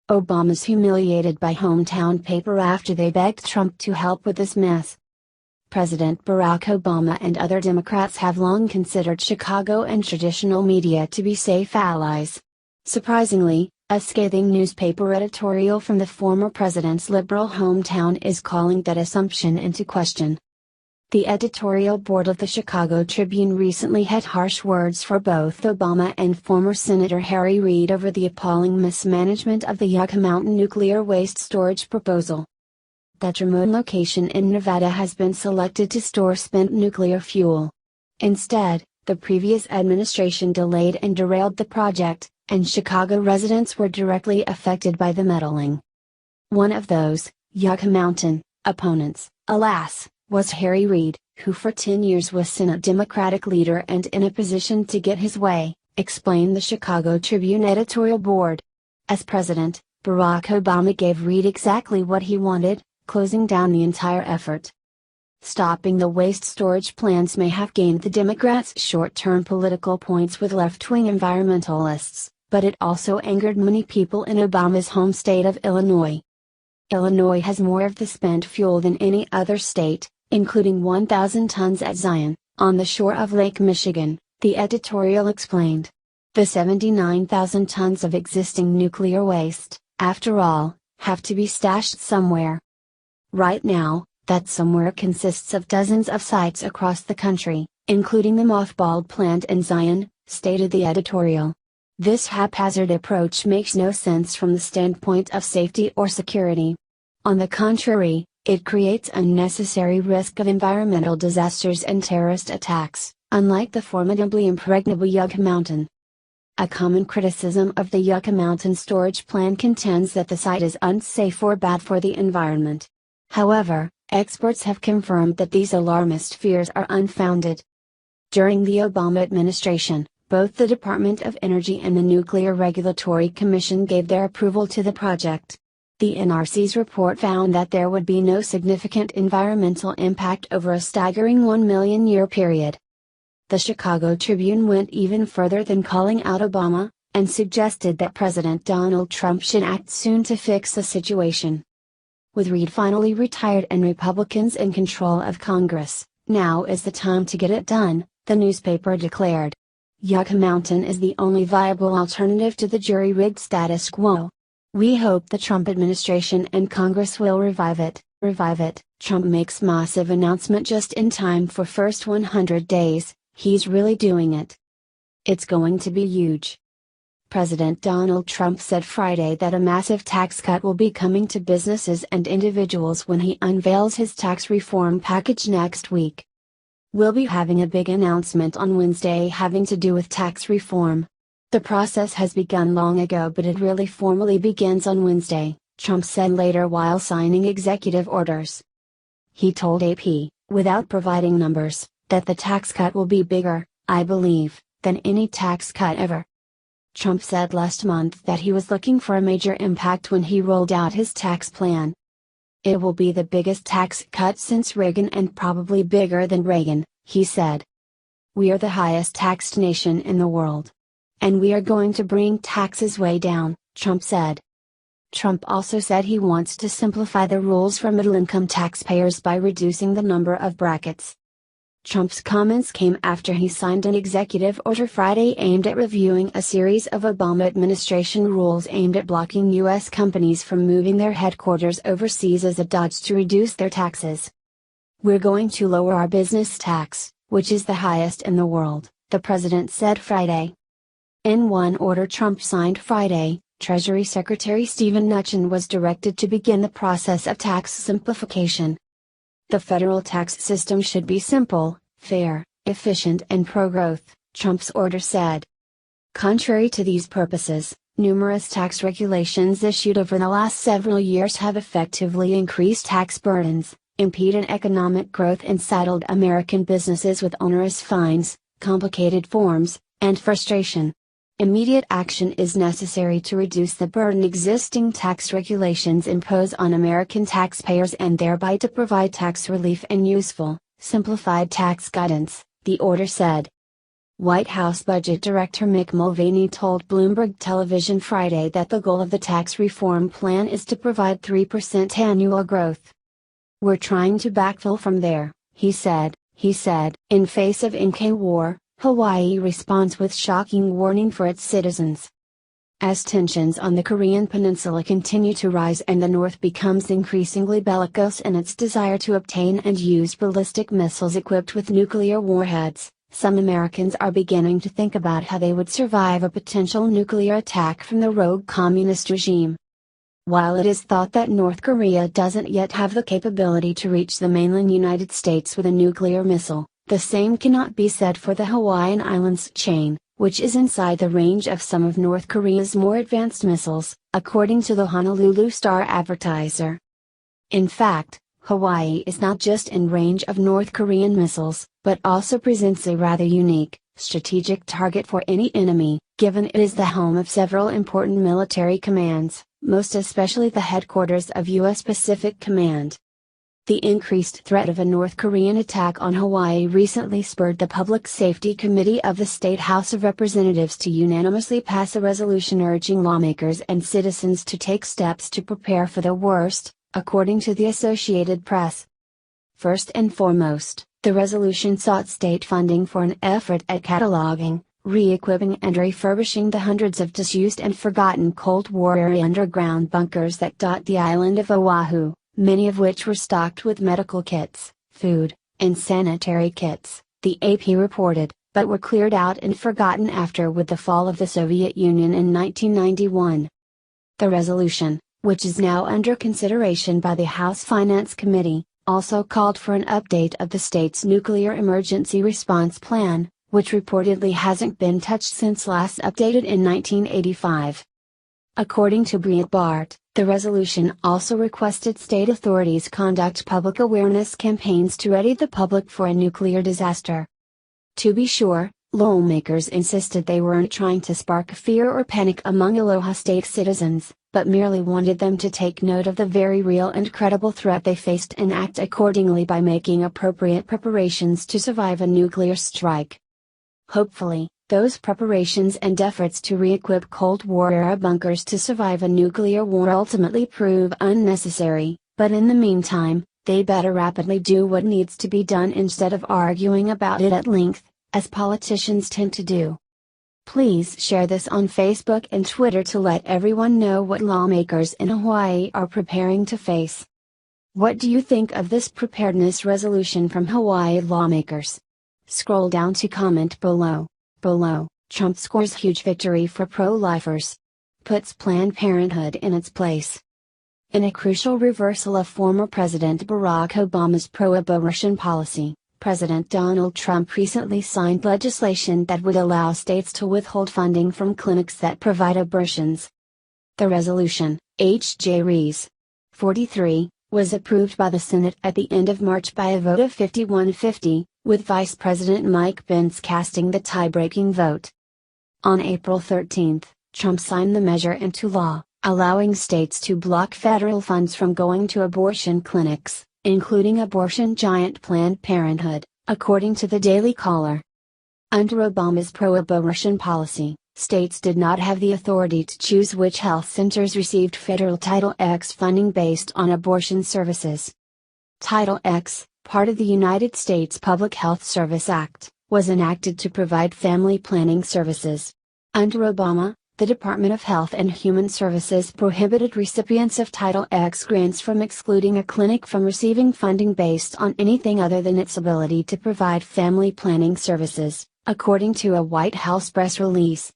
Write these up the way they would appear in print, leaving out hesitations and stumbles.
Obama's humiliated by hometown paper after they begged Trump to help with this mess. President Barack Obama and other Democrats have long considered Chicago and traditional media to be safe allies. Surprisingly, a scathing newspaper editorial from the former president's liberal hometown is calling that assumption into question. The editorial board of the Chicago Tribune recently had harsh words for both Obama and former Senator Harry Reid over the appalling mismanagement of the Yucca Mountain nuclear waste storage proposal. That remote location in Nevada has been selected to store spent nuclear fuel. Instead, the previous administration delayed and derailed the project, and Chicago residents were directly affected by the meddling. One of those, Yucca Mountain, opponents, alas, was Harry Reid, who for 10 years was Senate Democratic leader and in a position to get his way, explained the Chicago Tribune editorial board. As president, Barack Obama gave Reid exactly what he wanted, closing down the entire effort. Stopping the waste storage plans may have gained the Democrats short-term political points with left-wing environmentalists, but it also angered many people in Obama's home state of Illinois. Illinois has more of the spent fuel than any other state, including 1,000 tons at Zion, on the shore of Lake Michigan, the editorial explained. The 79,000 tons of existing nuclear waste, after all, have to be stashed somewhere. Right now, that somewhere consists of dozens of sites across the country, including the mothballed plant in Zion, stated the editorial. This haphazard approach makes no sense from the standpoint of safety or security. On the contrary, it creates unnecessary risk of environmental disasters and terrorist attacks, unlike the formidably impregnable Yucca Mountain. A common criticism of the Yucca Mountain storage plan contends that the site is unsafe or bad for the environment. However, experts have confirmed that these alarmist fears are unfounded. During the Obama administration, both the Department of Energy and the Nuclear Regulatory Commission gave their approval to the project. The NRC's report found that there would be no significant environmental impact over a staggering 1 million year period. The Chicago Tribune went even further than calling out Obama, and suggested that President Donald Trump should act soon to fix the situation. With Reid finally retired and Republicans in control of Congress, now is the time to get it done, the newspaper declared. Yucca Mountain is the only viable alternative to the jury-rigged status quo. We hope the Trump administration and Congress will revive it. Trump makes massive announcement just in time for first 100 days, he's really doing it. It's going to be huge. President Donald Trump said Friday that a massive tax cut will be coming to businesses and individuals when he unveils his tax reform package next week. We'll be having a big announcement on Wednesday having to do with tax reform. The process has begun long ago, but it really formally begins on Wednesday, Trump said later while signing executive orders. He told AP, without providing numbers, that the tax cut will be bigger, I believe, than any tax cut ever. Trump said last month that he was looking for a major impact when he rolled out his tax plan. It will be the biggest tax cut since Reagan and probably bigger than Reagan, he said. We are the highest taxed nation in the world. And we are going to bring taxes way down, Trump said. Trump also said he wants to simplify the rules for middle-income taxpayers by reducing the number of brackets. Trump's comments came after he signed an executive order Friday aimed at reviewing a series of Obama administration rules aimed at blocking U.S. companies from moving their headquarters overseas as a dodge to reduce their taxes. We're going to lower our business tax, which is the highest in the world, the president said Friday. In one order Trump signed Friday, Treasury Secretary Steven Mnuchin was directed to begin the process of tax simplification. The federal tax system should be simple, fair, efficient and pro-growth, Trump's order said. Contrary to these purposes, numerous tax regulations issued over the last several years have effectively increased tax burdens, impeded economic growth and saddled American businesses with onerous fines, complicated forms, and frustration. Immediate action is necessary to reduce the burden existing tax regulations impose on American taxpayers and thereby to provide tax relief and useful, simplified tax guidance, the order said. White House Budget Director Mick Mulvaney told Bloomberg Television Friday that the goal of the tax reform plan is to provide 3% annual growth. "We're trying to backfill from there," he said. In face of Inca war, Hawaii responds with shocking warning for its citizens. As tensions on the Korean peninsula continue to rise and the North becomes increasingly bellicose in its desire to obtain and use ballistic missiles equipped with nuclear warheads, some Americans are beginning to think about how they would survive a potential nuclear attack from the rogue communist regime. While it is thought that North Korea doesn't yet have the capability to reach the mainland United States with a nuclear missile, the same cannot be said for the Hawaiian Islands chain, which is inside the range of some of North Korea's more advanced missiles, according to the Honolulu Star-Advertiser. In fact, Hawaii is not just in range of North Korean missiles, but also presents a rather unique, strategic target for any enemy, given it is the home of several important military commands, most especially the headquarters of U.S. Pacific Command. The increased threat of a North Korean attack on Hawaii recently spurred the Public Safety Committee of the State House of Representatives to unanimously pass a resolution urging lawmakers and citizens to take steps to prepare for the worst, according to the Associated Press. First and foremost, the resolution sought state funding for an effort at cataloging, re-equipping and refurbishing the hundreds of disused and forgotten Cold War-era underground bunkers that dot the island of Oahu, many of which were stocked with medical kits, food, and sanitary kits, the AP reported, but were cleared out and forgotten after with the fall of the Soviet Union in 1991. The resolution, which is now under consideration by the House Finance Committee, also called for an update of the state's nuclear emergency response plan, which reportedly hasn't been touched since last updated in 1985. According to Breitbart, the resolution also requested state authorities conduct public awareness campaigns to ready the public for a nuclear disaster. To be sure, lawmakers insisted they weren't trying to spark fear or panic among Aloha State citizens, but merely wanted them to take note of the very real and credible threat they faced and act accordingly by making appropriate preparations to survive a nuclear strike. Hopefully, those preparations and efforts to re-equip Cold War-era bunkers to survive a nuclear war ultimately prove unnecessary, but in the meantime, they better rapidly do what needs to be done instead of arguing about it at length, as politicians tend to do. Please share this on Facebook and Twitter to let everyone know what lawmakers in Hawaii are preparing to face. What do you think of this preparedness resolution from Hawaii lawmakers? Scroll down to comment below. Trump scores huge victory for pro-lifers. Puts Planned Parenthood in its place. In a crucial reversal of former President Barack Obama's pro-abortion policy, President Donald Trump recently signed legislation that would allow states to withhold funding from clinics that provide abortions. The resolution, H.J. Res. 43, was approved by the Senate at the end of March by a vote of 51-50, with Vice President Mike Pence casting the tie-breaking vote. On April 13, Trump signed the measure into law, allowing states to block federal funds from going to abortion clinics, including abortion giant Planned Parenthood, according to the Daily Caller. Under Obama's pro-abortion policy, states did not have the authority to choose which health centers received federal Title X funding based on abortion services. Title X, part of the United States Public Health Service Act, was enacted to provide family planning services. Under Obama, the Department of Health and Human Services prohibited recipients of Title X grants from excluding a clinic from receiving funding based on anything other than its ability to provide family planning services, according to a White House press release.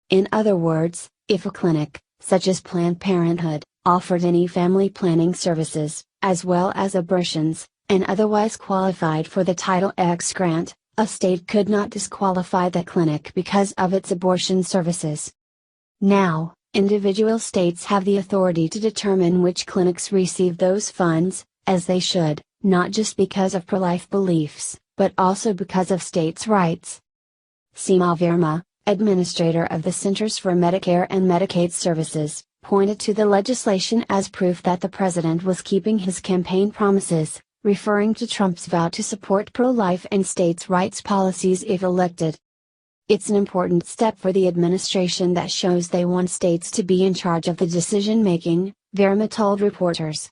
In other words, if a clinic, such as Planned Parenthood, offered any family planning services, as well as abortions, and otherwise qualified for the Title X grant, a state could not disqualify the clinic because of its abortion services. Now, individual states have the authority to determine which clinics receive those funds, as they should, not just because of pro-life beliefs, but also because of states' rights. Seema Verma, administrator of the Centers for Medicare and Medicaid Services, pointed to the legislation as proof that the president was keeping his campaign promises, referring to Trump's vow to support pro-life and states' rights policies if elected. It's an important step for the administration that shows they want states to be in charge of the decision-making, Verma told reporters.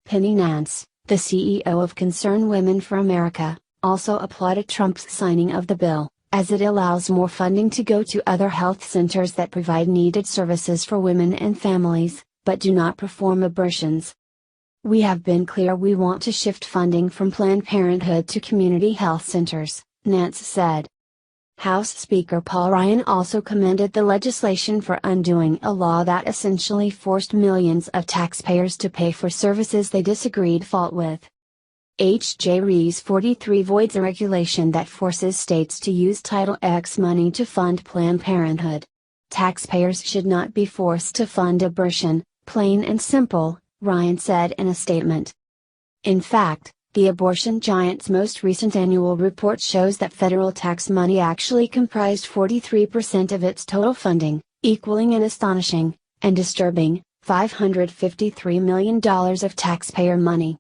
Penny Nance, the CEO of Concern Women for America, also applauded Trump's signing of the bill, as it allows more funding to go to other health centers that provide needed services for women and families, but do not perform abortions. We have been clear we want to shift funding from Planned Parenthood to community health centers, Nance said. House Speaker Paul Ryan also commended the legislation for undoing a law that essentially forced millions of taxpayers to pay for services they disagreed fault with. H.J. Rees 43 voids a regulation that forces states to use Title X money to fund Planned Parenthood. Taxpayers should not be forced to fund abortion, plain and simple, Ryan said in a statement. In fact, the abortion giant's most recent annual report shows that federal tax money actually comprised 43% of its total funding, equaling an astonishing, and disturbing, $553 million of taxpayer money.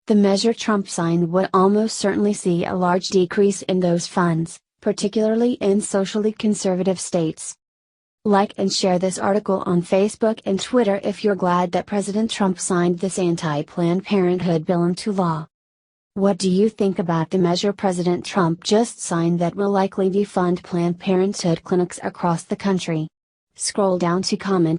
The measure Trump signed would almost certainly see a large decrease in those funds, particularly in socially conservative states. Like and share this article on Facebook and Twitter if you're glad that President Trump signed this anti-Planned Parenthood bill into law. What do you think about the measure President Trump just signed that will likely defund Planned Parenthood clinics across the country? Scroll down to comment